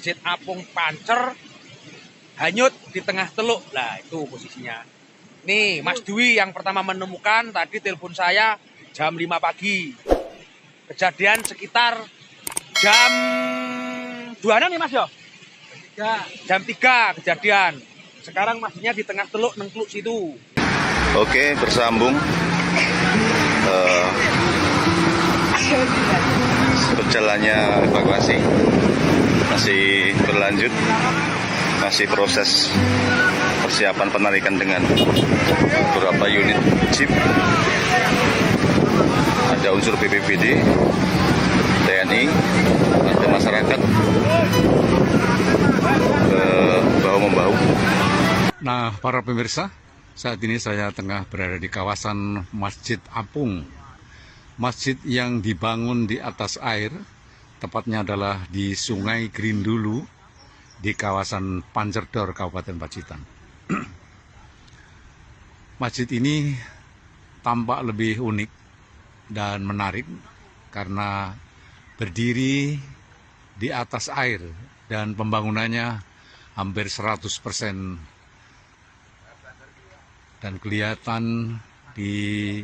Masjid Apung Pancer hanyut di tengah teluk. Nah, itu posisinya. Nih, Mas Dwi yang pertama menemukan tadi telepon saya jam 5 pagi. Kejadian sekitar jam 2 nih Mas yo. Jam 3 kejadian. Sekarang masjidnya di tengah teluk Nengkluk situ. Oke, bersambung. Berjalannya evakuasi masih berlanjut, masih proses persiapan penarikan dengan beberapa unit jeep. Ada unsur BPBD, TNI, ada masyarakat bahu-membahu. Nah, para pemirsa, saat ini saya tengah berada di kawasan Masjid Apung. Masjid yang dibangun di atas air, tepatnya adalah di Sungai Grindulu, di kawasan Pancerdor, Kabupaten Pacitan. Masjid ini tampak lebih unik dan menarik karena berdiri di atas air dan pembangunannya hampir 100%. Dan kelihatan di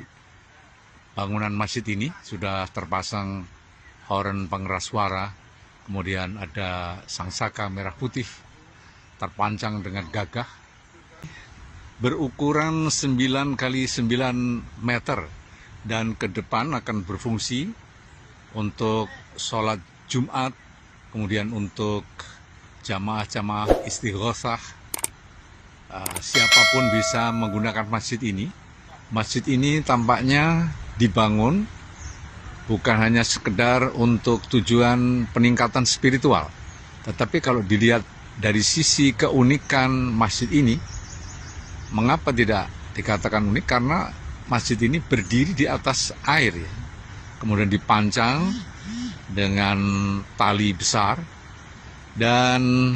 bangunan masjid ini sudah terpasang horen pengeras suara, kemudian ada sangsaka merah putih terpancang dengan gagah, berukuran 9 kali 9 meter dan ke depan akan berfungsi untuk sholat Jumat, kemudian untuk jamaah-jamaah istighosah. Siapapun bisa menggunakan masjid ini. Masjid ini tampaknya dibangun bukan hanya sekedar untuk tujuan peningkatan spiritual, tetapi kalau dilihat dari sisi keunikan masjid ini, mengapa tidak dikatakan unik? Karena masjid ini berdiri di atas air, ya. Kemudian dipancang dengan tali besar dan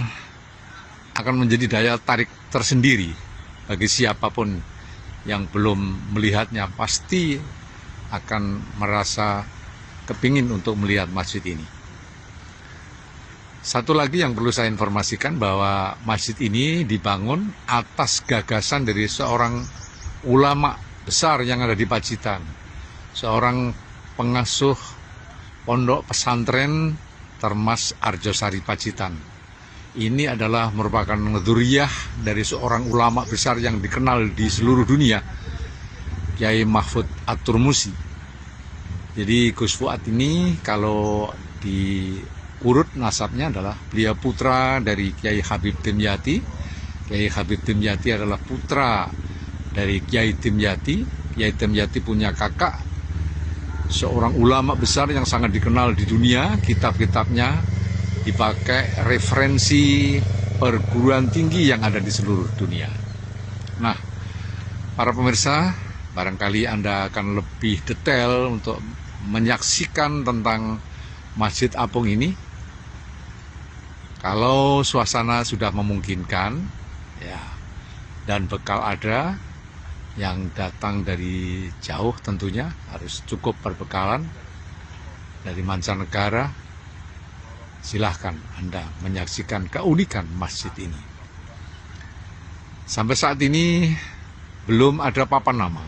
akan menjadi daya tarik tersendiri bagi siapapun yang belum melihatnya, pasti akan merasa kepingin untuk melihat masjid ini. Satu lagi yang perlu saya informasikan bahwa masjid ini dibangun atas gagasan dari seorang ulama besar yang ada di Pacitan, seorang pengasuh pondok pesantren Termas Arjosari Pacitan. Ini adalah merupakan dzurriyyah dari seorang ulama besar yang dikenal di seluruh dunia, Kiai Mahfud At-Turmusi. Jadi Gus Fuad ini kalau diurut nasabnya adalah beliau putra dari Kiai Habib Dimyati. Kiai Habib Dimyati adalah putra dari Kiai Dimyati. Kiai Dimyati punya kakak, seorang ulama besar yang sangat dikenal di dunia. Kitab-kitabnya dipakai referensi perguruan tinggi yang ada di seluruh dunia. Nah, para pemirsa, barangkali Anda akan lebih detail untuk menyaksikan tentang Masjid Apung ini. Kalau suasana sudah memungkinkan, ya, dan bekal ada, yang datang dari jauh tentunya harus cukup berbekalan dari mancanegara. Silahkan Anda menyaksikan keunikan masjid ini. Sampai saat ini belum ada papan nama.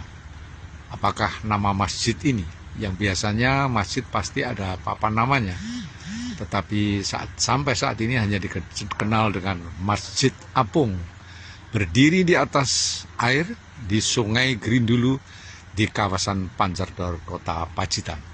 Apakah nama masjid ini? Yang biasanya masjid pasti ada papan namanya. Tetapi sampai saat ini hanya dikenal dengan Masjid Apung. Berdiri di atas air di Sungai Grindulu di kawasan Pancerdor, Kota Pacitan.